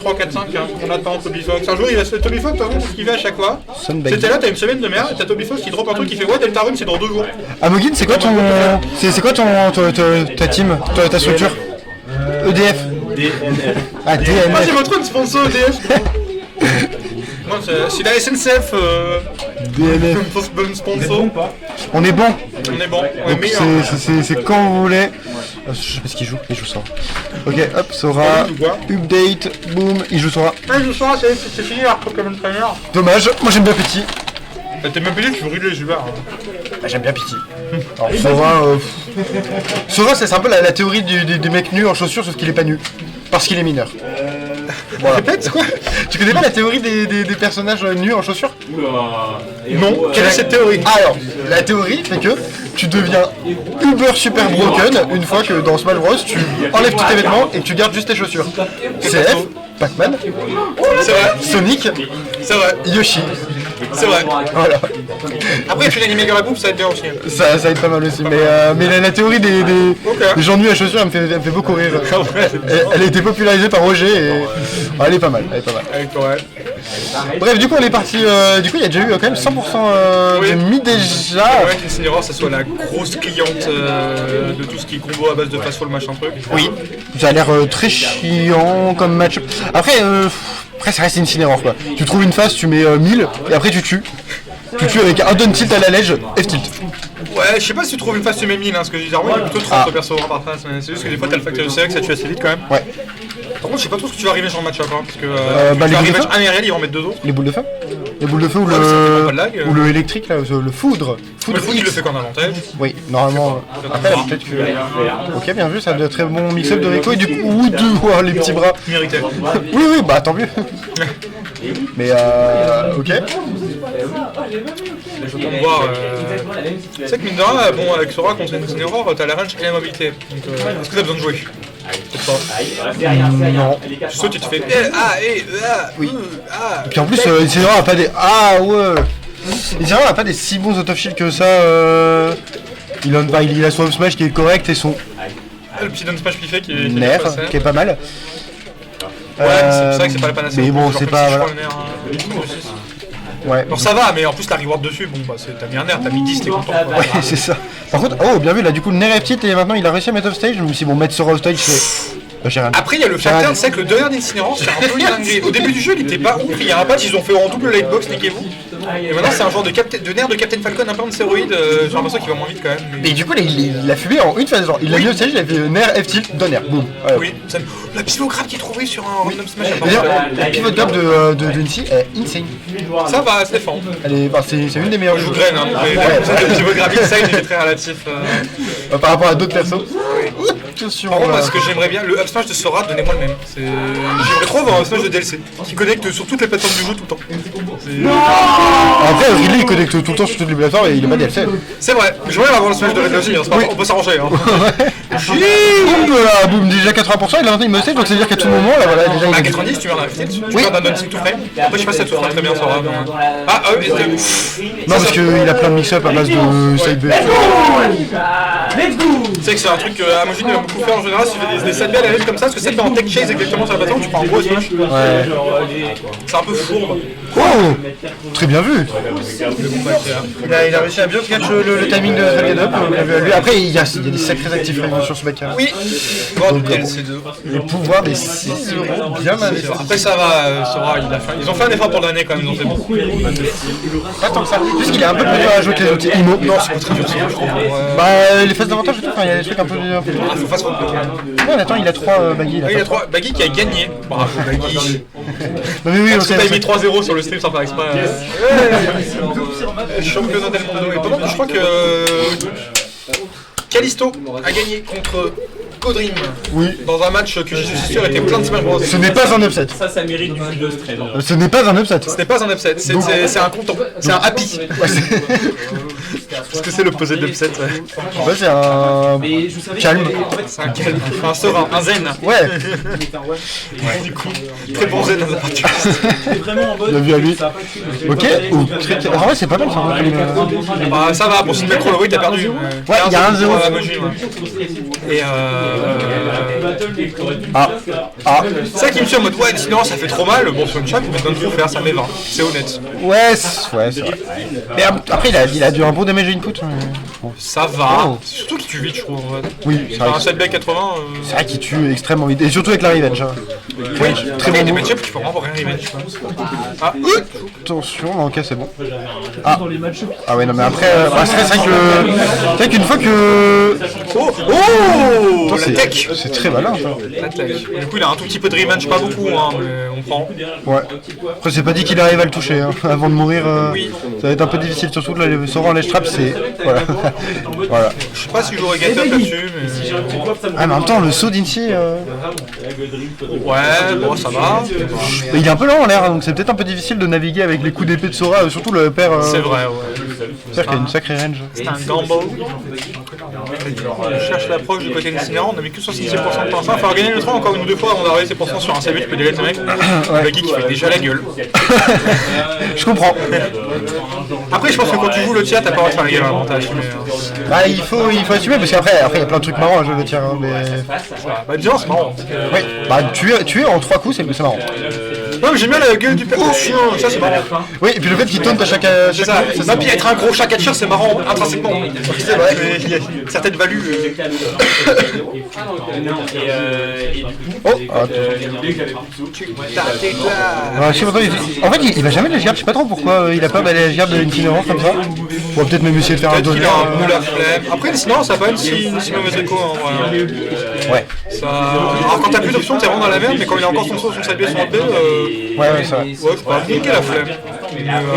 3, 4, 5, hein. On attend Toby Fox. Un jour, il a ce Toby Fox, ce qu'il fait à chaque fois. C'était là, t'as une semaine de merde, t'as Toby Fox qui drop un truc qui fait ouais, Deltarune, c'est dans 2 jours. Amogin, c'est quoi ta team, ta structure EDF. DNF. Ah, DNF. Moi, j'ai votre sponsor EDF. Moi, c'est la SNCF. DNF. Bon sponsor. On est bon. On est bon. On est Donc meilleur. c'est quand vous voulez. Je sais pas ce qu'il joue, il joue Sora. Ok, hop, Sora, update, boom, il joue Sora. Ouais, je Sora, c'est fini alors Pokémon Trainer. Dommage, moi j'aime bien Petit. T'es même payé, tu veux rigoler, je vais. Bah, j'aime bien Petit. Alors, Sora, c'est un peu la théorie des mecs nus en chaussures, sauf qu'il est pas nu. Parce qu'il est mineur. Voilà. Répète quoi. Tu connais pas la théorie des personnages nus en chaussures? Non, quelle est cette théorie? Alors, la théorie fait que tu deviens uber super broken une fois que dans Smash Bros tu enlèves tous tes vêtements et que tu gardes juste tes chaussures. CF, Pac-Man, c'est vrai, Sonic, c'est vrai, Yoshi. c'est vrai. Voilà. Après, tu l'animé Girl Boom, ça va être bien aussi. Ça va être pas mal aussi. Mais la théorie des gens nus à chaussures, elle me fait beaucoup rire. Elle a été popularisée par Roger et elle est pas mal. Bref, du coup on est parti. Du coup il y a déjà eu quand même 100% de mi déjà. Ouais, que Incineroar, ça soit la grosse cliente de tout ce qui est combo à base de fast-fall machin truc. Oui. Ça a l'air très chiant comme match. Après ça reste Incineroar quoi. Tu trouves une phase, tu mets 1000 et après tu tues. Tu tues avec un down tilt à la lège, F-tilt. Ouais, je sais pas si tu trouves une phase tu mets 1000, hein, parce que généralement il y a plutôt 30 perso par phase, mais c'est juste que des fois t'as le facteur de CX, ça tue assez vite quand même. Ouais. Par contre, je sais pas trop ce que tu vas arriver sur le match-up, hein, parce que les arriver boules de feu. un RL, ils vont mettre 2 autres. Les boules de feu. Les boules de feu ou Ouais, mais ça fait pas de lag, ou le électrique là, le foudre. Le foot, il le fait qu'en avantage. Oui, normalement. Après, peut-être que. Ok, bien vu, ça doit être très bon mix-up de Rico et du coup, les petits bras. Mérité. Oui, bah tant mieux. Mais ok. Je peux me voir. C'est que mine de rien, bon, avec Sora contre Incineroar, t'as la range et la mobilité. Donc, est-ce que t'as besoin de jouer? Peut-être pas. Non. Tu sautes et tu fais Oui. Et puis en plus, Incineroar a pas des. Ah ouais. Incineroar a pas des si bons auto-shield que ça. Il a son up smash qui est correct et son le petit down smash qu'il fait qui est nerf qui est pas mal. Ouais, c'est vrai que c'est pas la panacée. Mais bon, c'est pas. Voilà. Ouais. Alors ça va, mais en plus la reward dessus, bon bah t'as mis un nerf, t'as mis 10, t'es content. Ouais, c'est ça. Par contre, bien vu, là du coup le nerf est petit et maintenant il a réussi à mettre off stage. Je me suis dit, bon, mettre Sora off stage, c'est. Après il y a le pattern, c'est que le dernier d'Incineroar c'est un peu une dinguerie. Au début du jeu il était pas ouf, il y a un patch, ils ont fait en double lightbox, niquez-vous. Et maintenant c'est un genre de nerf de Captain Falcon un peu en stéroïde, j'ai l'impression qu'il va moins vite quand même. Mais du coup il a fumé en une phase, genre il l'a mis au stage, il a fait nerf F-tilt, donner, boum. Oui, la pivot grab qui est trouvée sur un random smash. D'ailleurs, la pivot grab de Nancy est insane. Ça va, se défend. C'est une des meilleures. Je vous graine, hein, mais le pivot grab insane il est très relatif. Par rapport à d'autres persos. Par contre, moi, ce que j'aimerais bien, le up smash de Sora, donnez-moi le même. J'aimerais trop avoir un up smash de DLC qui connecte sur toutes les plateformes du jeu tout le temps. Après, Ridley il connecte tout le temps sur toutes les plateformes et il est pas DLC. C'est vrai, j'aimerais avoir le smash de Ridley aussi, on peut s'arranger. Boum, déjà 80%, il a maintenant il me save, donc ça veut dire qu'à tout moment, là voilà, déjà il à 90, tu meurs d'un FT, tu meurs d'un non-tilt tout frame. Après, je sais pas si ça tourne très bien Sora. Non, parce qu'il a plein de mix-up à base de side B. Tu sais que c'est un truc que Amogin aime beaucoup faire en général, si tu fais des side B à la ligne comme ça, parce que ça fait en tech chase exactement sur la plateforme, tu prends un gros smash. C'est un peu fourbe. Oh, très bien vu. Il a réussi à bien catch le timing de Dragon Up. Après, il y a des sacrés actifs sur ce mec. Oui, bon, DLC2. Le pouvoir des 6 € bien investi. Après, ça va, Sora, ils ont fait un effort pour l'année quand même, donc c'est bon. Pas tant que ça, juste qu'il est un peu plus dur à jouer que les autres IMO. Non, c'est pas très dur, je trouve. Bah, les phases d'avantage, je trouve, il y a des trucs un peu. Ah, faut face Ouais, attends, il a 3 Baggy. Il a 3 Baggy qui a gagné. Bravo, Baggy. Non, mais oui, parce que t'as mis 3-0 sur le stream sans faire exprès. Championnat del Mundo. Et pendant que je crois que Callisto a gagné contre Codream. Oui. Dans un match que je suis sûr était plein de Smash Bros. Ce n'est pas un upset. Ça mérite du de stress. Ce n'est pas un upset. Ce n'est pas un upset, c'est un content. C'est un happy. Parce que c'est l'opposé de l'upset. Ouais, c'est un calme. C'est un calme. Un serein, un zen. Ouais. Du coup, très bon zen dans la partie. Il a vu à lui. Ok. En vrai, c'est pas mal ça. Bah, ça va, pour ce mec Crowley, t'as perdu. Ouais, il y a 1-0. Et Ah, C'est ça qui me tue en mode ouais, sinon ça fait trop mal. Bon, sur une chape, il donne trop faire, ça met 20. C'est honnête. ouais, c'est vrai. Mais après, il a dû un bon damage input. Bon. Ça va. Oh. C'est surtout qu'il tue vite, je trouve. En fait. Oui, c'est Enfin, vrai. un setback 80. C'est vrai qu'il tue extrêmement vite. Et surtout avec la revenge. Hein. Oui, très il y a des bon move. match-ups qui font vraiment rien revenge. Ah, Attention, non, ok, c'est bon. Ah ouais, non, mais après, c'est vrai qu'une fois que... oh, Attends, la tech. C'est très malin, ça. La tech. Du coup, il a un tout petit peu de revenge, pas beaucoup, hein, mais on prend. Ouais. Après, c'est pas dit qu'il arrive à le toucher, hein. Avant de mourir. Oui. Ça va être un peu difficile, surtout là, le Sora en ledge trap, c'est... Voilà. Voilà. Je sais pas si je jouerais Get Up là-dessus, mais. Ah, mais en même temps, le saut d'Incy... Ouais, bon, ça va. Il est un peu lent en l'air, hein, donc c'est peut-être un peu difficile de naviguer avec les coups d'épée de Sora, surtout le père... C'est vrai, ouais. C'est qu'il a une sacrée range. C'est un gamble. On cherche l'approche du côté incinerant, on a mis que 66% pour l'instant. Il faut gagner le 3 encore une ou deux fois avant d'arriver ces pourcents sur un salut, tu peux direct le mec. Le Baggy qui fait déjà la gueule. Je comprends. Après, je pense que quand tu joues le tiers, t'as pas le droit de faire la gueule à l'avantage. Bah, il faut assumer, parce qu'après, il y a plein de trucs marrants à jouer le tir, hein, mais... Bah, disons, c'est marrant. Oui, bah, tuer en 3 coups, c'est marrant. Ouais, mais j'aime bien la gueule du père. Oh chien, ça c'est marrant. Oui, et puis le fait qu'il taunt à chaque C'est ça. Et puis être un gros chat catcher, c'est marrant, intrinsèquement. C'est vrai, il y a une certaine value. Oh, attends. Je sais pas quoi, en fait, il va jamais les garde, je sais pas trop pourquoi il a pas les garde de l'itinérance comme ça. On va peut-être même essayer de faire un Peut-être qu'il donner. a un peu la flemme. Après, sinon, ça va pas être si mauvais écho. Ouais. Ça... Alors, quand t'as plus d'options, t'es vraiment dans la merde, mais quand il a encore son saut, son side B, son AP, Ouais, c'est vrai. ouais, je peux appliquer la flemme.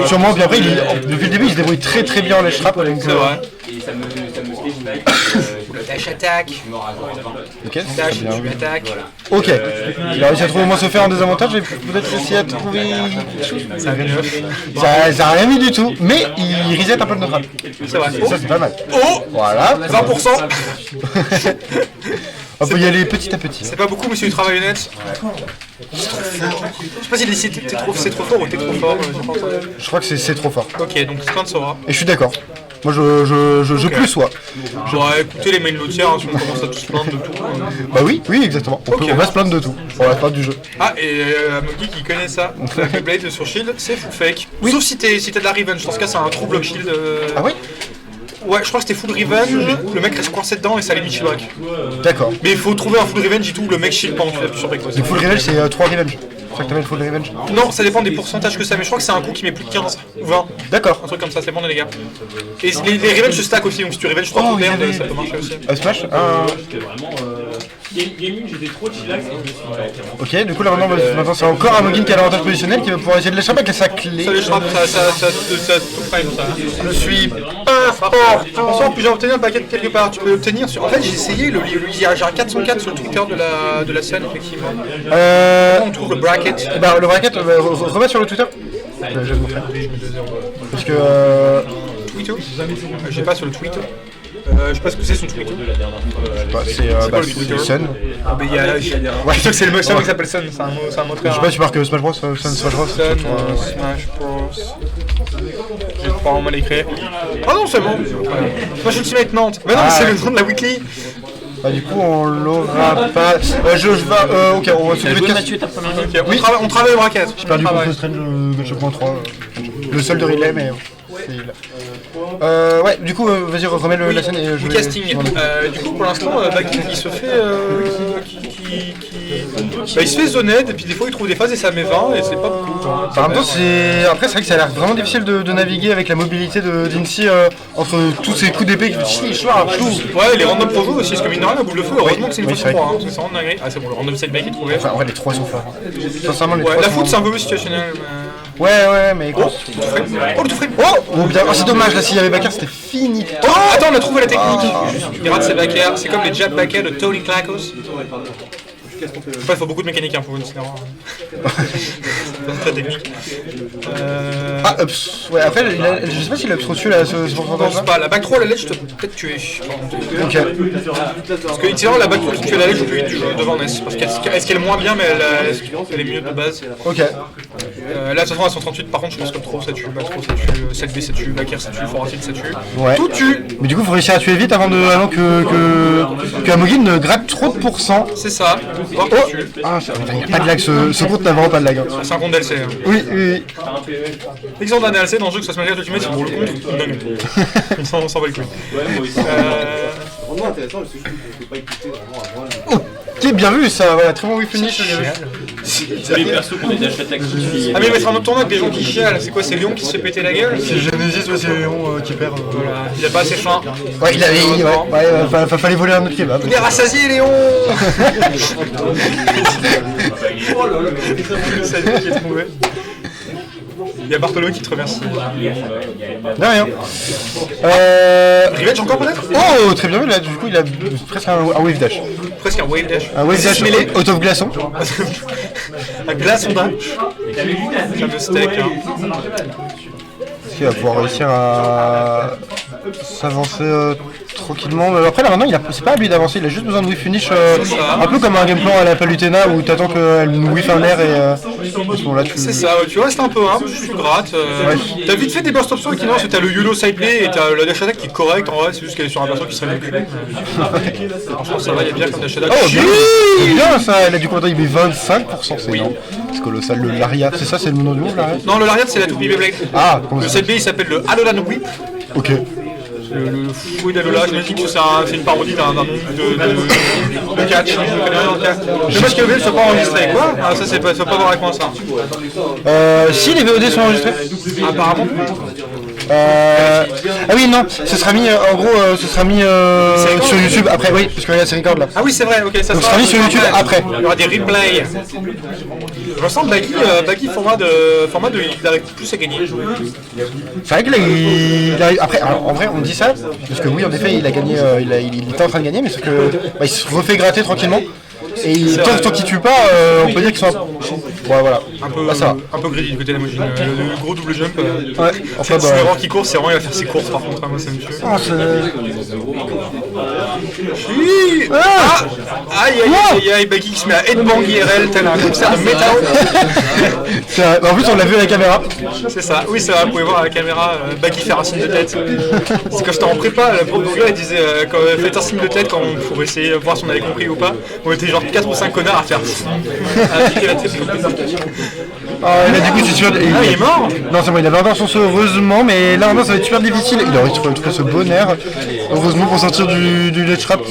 Sûrement, puis après, depuis le début, il se débrouille très très bien en ledge trap. C'est vrai. Dash attaque. Ok, c'est Dash, bien. tu attaques. Ok, il a réussi à trouver au moins se faire en désavantage et peut-être réussi à trouver... Ça avait 9. Ça a rien mis du tout, mais il reset un peu le neutral. C'est vrai. Et ça, c'est pas mal. Oh, Voilà. 20%. On peut y aller petit à petit. C'est pas beaucoup, mais c'est du travail honnête. Je sais pas si c'est trop fort ou t'es trop fort. Je pense. Je crois que c'est trop fort. Ok, donc c'est quand ça sera. Et je suis d'accord. Moi, je plus sois. J'aurais écouté les mains lotières, hein, si on commence à tous se plaindre de tout. Bah oui, exactement. On va se plaindre de tout. On va se plaindre du jeu. Ah, et Mogi qui connaît ça. La Blade sur Shield, c'est full fake. Sauf si t'as de la Revenge. Dans ce cas, c'est un true block Shield. Ah oui? Ouais, je crois que c'était full Revenge. Le mec reste coincé dedans et ça limite Shield Break. D'accord. Mais il faut trouver un full Revenge et tout. Le mec Shield pendant que tu appuies sur Break. Le full revenge, c'est 3 revenge. C'est ça que t'appelles full revenge? Non, ça dépend des pourcentages que ça, mais je crois que c'est un coup qui met plus de 15 ou 20. D'accord. Un truc comme ça, c'est bon les gars. Et les Revenge se stack aussi, donc si tu Revenge 3 coups d'air, ça peut marcher aussi. Smash Gaming, j'étais trop chillax. Ok, du coup là maintenant c'est encore Amogin qui a l'avantage positionnel qui va pouvoir essayer de l'échapper avec sa clé. Ça les frappe, ça tout frame ça. Je suis Pas fort. Bonsoir, puis j'ai obtenu un paquet de quelque part. Tu peux l'obtenir sur. En fait, j'ai essayé le j'ai un 404 sur le Twitter de la scène, effectivement. On trouve le bracket. Bah le bracket, remettre sur le Twitter. Je vais te montrer. Parce que Twito. J'ai pas sur le Twitter. Je sais pas ce que c'est son Twitter. c'est Sun. Ah, mais il y a. Ouais, je sais que c'est le mec qui s'appelle Sun, c'est un mot très Je sais rare. pas si tu marques Smash Bros. Sun Smash Bros. Sun, Smash Bros. J'ai pas vraiment mal écrit. Ah non, c'est bon. Smash Ultimate Nantes. Mais non, mais c'est le nom de la weekly. Bah du coup on l'aura pas. Je vais. Ok, on va s'occuper de Mathieu, ta première game. Okay, on travaille au bracket. J'ai perdu contre le Strange Match Point 3. Le seul de relay, mais. Ouais, du coup, vas-y, remets la scène et je vais... Casting. Du coup, pour l'instant, Baggy, il se fait. Bah, il se fait zoned, et puis des fois, il trouve des phases et ça met 20, et c'est pas beaucoup. En même temps, après, c'est vrai que ça a l'air vraiment difficile de naviguer avec la mobilité d'Incy entre tous ces coups d'épée qui chou. Ouais, les random pro jouent aussi, parce que mine de rien, la boule de feu, heureusement que c'est une façon 3, parce que ça rend dingue. Ah, c'est bon, le random setback est trouvé. Enfin, en vrai, les trois sont forts. Sincèrement, les trois La sont... foot, c'est un peu plus situationnel. Ouais, mais... Oh, le tout frame. Oh, bien. C'est dommage, là, s'il y avait Bakar, c'était fini. Oh, attends, on a trouvé la technique. Il rate ses backers, c'est comme les jab backers de Tony Clacos. Enfin, il faut beaucoup de mécanique pour une cinéma. C'est très technique. Ouais, après, je sais pas s'il a trop tué là, ce Je pourcentage. pense pas, la back 3 à la ledge, je peux peut-être tuer. Ok. Parce que itinérant, la back 3 tu tues à la ledge, je peux plus du jeu devant Ness. Parce qu'elle est moins bien, mais elle est mieux de base. Ok. Là, de toute façon, à 138, par contre, je pense que trop ça tue, back 3 ça tue, 7B ça tue, back R ça tue, Foracid ça tue. Ouais. Tout tue. Mais du coup, faut réussir à tuer vite avant que Amogin ne gratte trop de pourcents. C'est ça. Voir Oh que tu. ah, il n'y a pas de lag, ce compte n'a vraiment pas de lag. Hein. C'est un compte DLC. Hein. Oui, oui, Dès qu'ils ont un DLC dans le jeu, que ça se malgré Ultimate, c'est pour le compte, une dingue. On s'en va les couilles. Vraiment intéressant parce que je peux pas écouter vraiment avant. Ok, bien vu ça, voilà, très bon Wii Finish. C'est les persos qu'on les achète avec Ah mais mettre un autre tournoi avec des gens qui chialent, c'est quoi, c'est Léon qui se fait péter la gueule? C'est Genesis, ouais, c'est Léon qui perd. Voilà, il a pas assez faim. Ouais, il avait. Fallait voler un autre kebab. Il est rassasié Léon. C'est lui qui est trouvé. Il y a Bartholo qui te remercie. De rien. Revenge encore peut-être? Oh, très bien vu là, du coup il a presque un wave dash. Presque un wave dash. Un wave dash mêlé. out of glaçon. Un glaçon dash. Fameux steak. Hein. Est-ce qu'il va pouvoir réussir à s'avancer tranquillement? Après là maintenant c'est pas à lui d'avancer, il a juste besoin de Wii Finish un peu comme un game plan à la Palutena où t'attends qu'elle nous whiff un air et à ce moment-là tu... C'est ça, ouais, tu restes un peu humble, tu grattes. T'as vite fait des burst options qui non, c'est t'as le YOLO side play et t'as la dash attack qui est correct en vrai, c'est juste qu'elle est sur un perso qui serait véhiculé. Franchement ça va, il y a bien comme dash attack. Oh bien ça, elle a du coup il met 25%, c'est énorme. C'est colossal, le Lariat, c'est ça, c'est le nom du move Lariat? Non, le Lariat c'est la Toupie Beyblade. Ah, le side B il s'appelle le Alolan Whip. Ok. Le fouet d'Alola, j'imagine que c'est une parodie d'un nom de catch. Je connais rien dans le catch. Je sais pas ce que VOD soit pas enregistré, quoi. Ah, ça, c'est pas voir avec moi ça. Si les VOD sont enregistrés. Apparemment. Ah oui, non, ce sera mis, en gros, ce sera mis sur YouTube après, oui, parce que là c'est record là. Ah oui, c'est vrai, ok, ça sera mis sur YouTube après. Il y aura des replays. Je ressens Baggy format de. Il arrive plus à gagner. C'est vrai que là, il arrive. Après, en vrai, on dit ça, parce que oui, en effet, il a gagné, il était en train de gagner, mais sauf que il se refait gratter tranquillement. Et tant qu'il tue pas, on peut dire qu'ils sont. Ouais, voilà. Un peu greedy du côté de la machine. Le gros double jump. Ouais, enfin, c'est le qui court, c'est vraiment il va faire ses courses par contre. Moi ça me tue. Aïe, Baggy qui se met à headbang IRL tel un concert de métal. En plus, on l'a vu à la caméra. C'est ça, oui, c'est vrai, vous pouvez voir à la caméra Baggy faire un signe de tête. C'est quand j'étais en prépa, la prof d'anglais elle disait faites un signe de tête pour essayer de voir si on avait compris ou pas. On était genre 4 ou 5 connards à faire. À piquer la tête. Ah, là, du coup, c'est sûr. Il est mort. Non, c'est bon, il avait encore son saut, heureusement, mais là, maintenant, ça va être super difficile. Il aurait trouvé ce bon air. Heureusement pour sortir du ledge trap.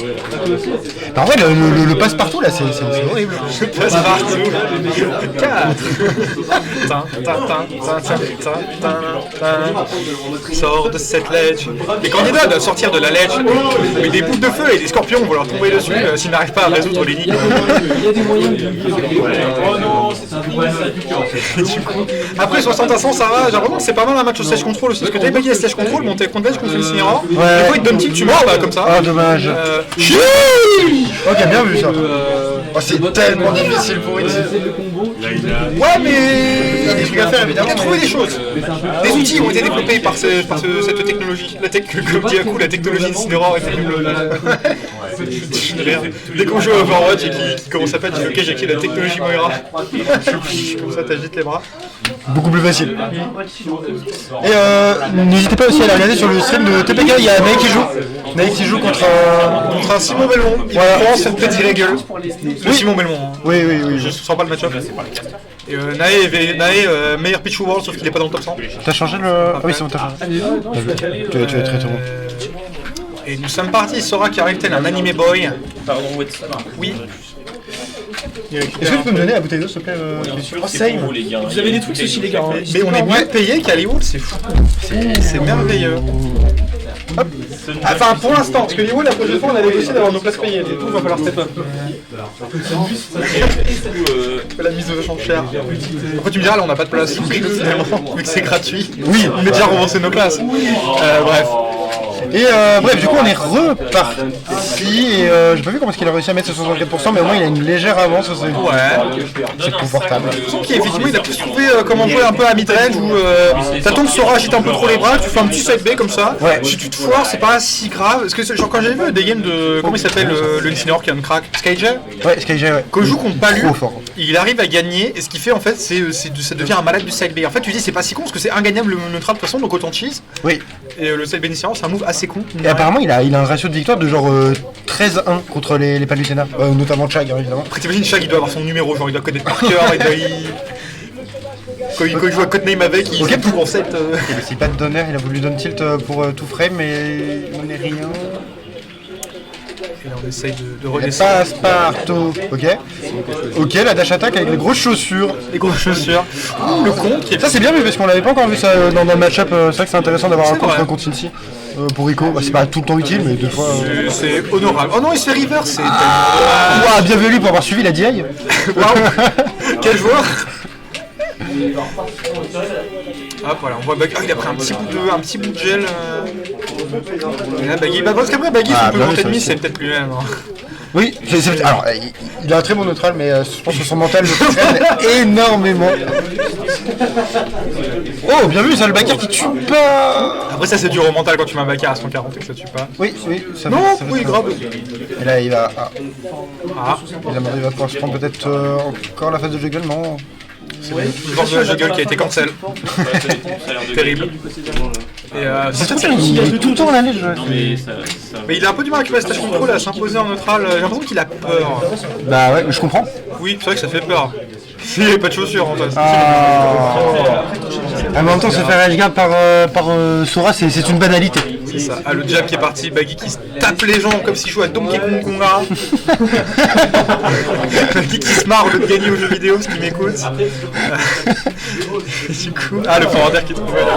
En vrai, le passe-partout, là, c'est horrible. Le passe-partout. 4. Sors de cette ledge. Les candidats doivent sortir de la ledge. Mais des boules de feu et des scorpions vont leur tomber dessus s'ils n'arrivent pas à résoudre l'énigme. Après 60 à 100 ça va, genre vraiment c'est pas mal un match au stage control aussi, parce que t'avais Baggy à stage control, monter contre l'edge contre une Cinéra, des fois il te donne tilt, tu meurs comme ça. Ah dommage. Ok, bien vu ça. Oh, c'est tellement difficile pour une. Ouais mais il y a des trucs à faire évidemment. Il a trouvé des choses. Des outils ont été développés par cette technologie. La tech, comme dit à coup, la technologie de Cinéra est terrible. Dès qu'on joue à Overwatch et qu'il commence à pas, tu dis ok j'ai acquis la technologie Moira. Comme ça t'agites les bras. Beaucoup plus facile. Et n'hésitez pas aussi à aller regarder sur le stream de TPK, il y a Naïk qui joue. Naïk qui joue contre un Simon Belmont. Il commence à se faire péter la gueule. Le Simon Belmont. Oui. Je sens pas le match-up. Et Nae, meilleur pitch au world sauf qu'il est pas dans le top 100. T'as changé le. Ah oui, c'est bon, t'as changé. Tu es très bon. Et nous sommes partis, Sora qui arrive tel un anime boy. Pardon, oui. Est-ce que tu peux me donner la bouteille d'eau s'il te plaît? Vous avez des trucs aussi les gars. Mais on est mieux payé qu'à Hollywood, c'est fou. C'est merveilleux. Hop. Enfin pour l'instant, parce que Hollywood la prochaine fois on a négocié d'avoir nos places payées, et tout va falloir step up. La mise de change cher. Après tu me diras là on n'a pas de place, donc finalement, vu que c'est gratuit, oui, on est déjà remboursé nos places. Bref. Et bref, du coup on est reparti et j'ai pas vu comment est-ce qu'il a réussi à mettre ce 64%, mais au moins il a une légère avance, c'est confortable. Je sens qu'effectivement il a plus trouvé comment jouer un peu à mid-range où t'attends que Sora agite un peu trop les bras, tu fais un petit side B comme ça, si tu te foires c'est pas si grave, parce que genre quand j'avais vu des games de, comment il s'appelle le Incineroar qui a un crack, Skyjay. Ouais, Skyjay, ouais. Quand je joue contre Palu, il arrive à gagner, et ce qu'il fait en fait, ça devient un malade du side B. En fait, tu dis c'est pas si con parce que c'est ingagnable le neutral de toute façon, donc autant cheese. Oui. Et le side B initialement, c'est un move assez con. Et apparemment, il a un ratio de victoire de genre 13-1 contre les Palutena, notamment Chag, hein, évidemment. Après, t'imagines, Chag il doit avoir son numéro, genre il doit connaître par cœur, quand il joue à Codename avec, il fait tout le concept. C'est pas de donner, il a voulu down tilt pour tout frame, mais il n'est rien. Et là, on essaye de Et redescendre. Passepartout. Ok, la dash attack avec les grosses chaussures. Les grosses chaussures. Le con qui est. Ça c'est bien vu parce qu'on l'avait pas encore vu ça dans le match-up. C'est vrai que c'est intéressant d'avoir un C'est vrai. contre Cincy. Pour Rico, bah, c'est pas tout le temps utile, mais des fois. C'est honorable. Oh non, il se fait reverse, c'est tellement Ouah, bien vu lui pour avoir suivi la DI. Waouh. Quel joueur. Hop, voilà, on voit Baggy. Ah, il a pris un petit bout de gel. Et là, Baggy. Bah, parce qu'après, Baggy, son plus bien grand vu, ça ennemi, aussi. c'est peut-être lui-même. Hein. Oui, alors il a un très bon neutral, mais je pense que son mental le freine énormément. Oh, bien vu, ça le backer qui tue pas. Après, ça, c'est dur au mental quand tu mets un backer à 140 et que ça tue pas. Oui, ça Non, fait oui, très grave. mal. Et là, il va. Ah, Il va pouvoir se prendre peut-être encore la phase de juggle, non? le genre de la juggle qui a été cancel. Terrible. Et C'est tout, il est tout le temps en allée, je mais il a un peu du mal à récupérer la station control, à s'imposer en neutral. J'ai l'impression qu'il a peur. Bah ouais, je comprends. Oui, c'est vrai que ça fait peur. Il n'y a pas de chaussures en face. En même temps, se faire edge guard par Sora, c'est une banalité. C'est ça. Ah, le jab qui est parti, Baggy qui se tape les jambes comme s'il jouait à Donkey Kong Konga. Baggy qui se marre de gagner aux jeux vidéo, ce qui m'écoute. Du coup, le forwarder qui est trouvé là.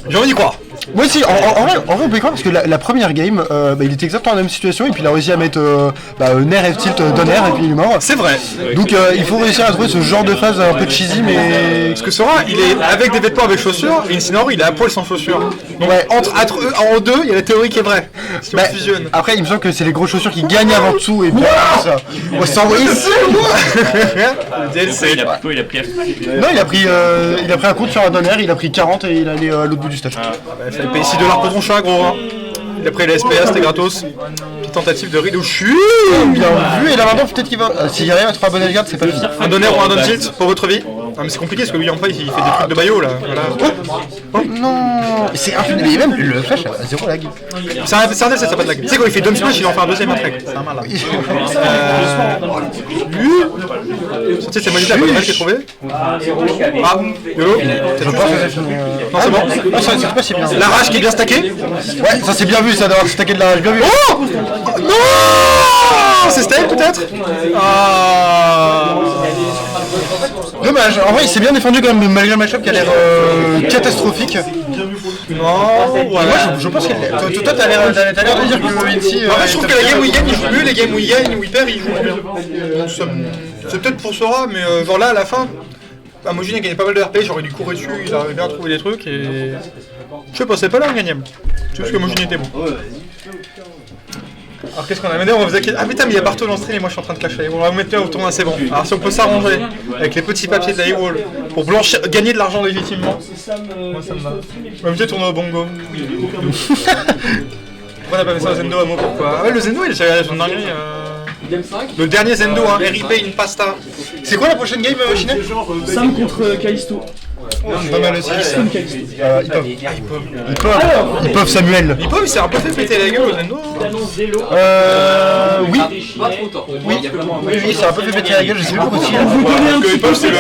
J'ai envie d'y croire. Moi aussi, en vrai, on peut y croire parce que la première game, il était exactement dans la même situation et puis il a réussi à mettre Nair F tilt Donner et puis il est mort. C'est vrai. Donc il faut réussir à trouver ce genre de phase un peu cheesy, mais. Parce que Sora, il est avec des vêtements avec chaussures, et Incineroar, il est à poil sans chaussures. Donc Ouais. entre eux, en deux, il y a la théorie qui est vraie. Si on Bah, fusionne. après, il me semble que c'est les grosses chaussures qui gagnent avant tout et bien ça. On va s'envoyer ici, moi. Le DLC. Il a pris Non, il a pris un coup sur un Donner, il a pris 40 et il est allé à l'autre bout du stage. Il fallait payer 6 $ pour ton chat, gros. Hein. Il a pris la SPA, c'était gratos. Petite tentative de rideau chute. Bien vu, et là maintenant peut-être qu'il va. S'il arrive à trouver un bon edge guard, c'est pas juste. Un donner ou un down tilt pour votre vie. Ah, mais c'est compliqué parce que lui en fait il fait des trucs de maillot là. Voilà. Non, c'est infini, mais même le flash a 0 lag. C'est un ça pas de lag. Tu sais quand il fait down smash, il en fait un deuxième après. C'est un mal là. Sorti de cette manip là, pas de mal qui est trouvé. Ah, YOLO. Je pense que c'est fini. Non, c'est bon. Non, c'est pas si bien. La rage qui est bien stackée. Ouais, ça c'est bien vu, ça d'avoir stacké de la rage, bien vu. Oh non, c'est style peut-être. Ah. Dommage, en vrai il s'est bien défendu quand même malgré le match-up qui a l'air catastrophique. Non, ouais. Moi je pense que toi t'as l'air de dire que Vinci. En fait, je trouve que la game où il gagne, il joue mieux, les games où il gagne, où il perd, il joue moins bien. C'est peut-être pour Sora, mais genre là, à la fin, Mojin a gagné pas mal de RP, j'aurais dû courir dessus, il arrivait bien à trouver des trucs et. Je sais pas, c'est pas là ingagnable. C'est juste que Mojin était bon. Alors qu'est-ce qu'on a mené? On faisait... Ah putain, mais il y a Bartol en stream et moi je suis en train de cacher. On va vous mettre là au tournoi, c'est bon. Alors si on peut s'arranger avec les petits papiers de la E-Wall pour blanchir, gagner de l'argent légitimement, moi ça me va. On va éviter tournoi au bongo. Pourquoi on a pas fait ça au Zendo à moi? Pourquoi? Ah ouais, le Zendo il est déjà la semaine dernière. Le dernier Zendo, hein, RIP in pasta. C'est quoi la prochaine game, Chinet? Sam contre Kalisto. Pas mal aussi. Ils peuvent Samuel. Il s'est un peu fait péter la gueule au Zendo. Oui. Oui, c'est un peu fait péter la gueule, je sais pas pourquoi. Parce que Hip-Hop, c'est le.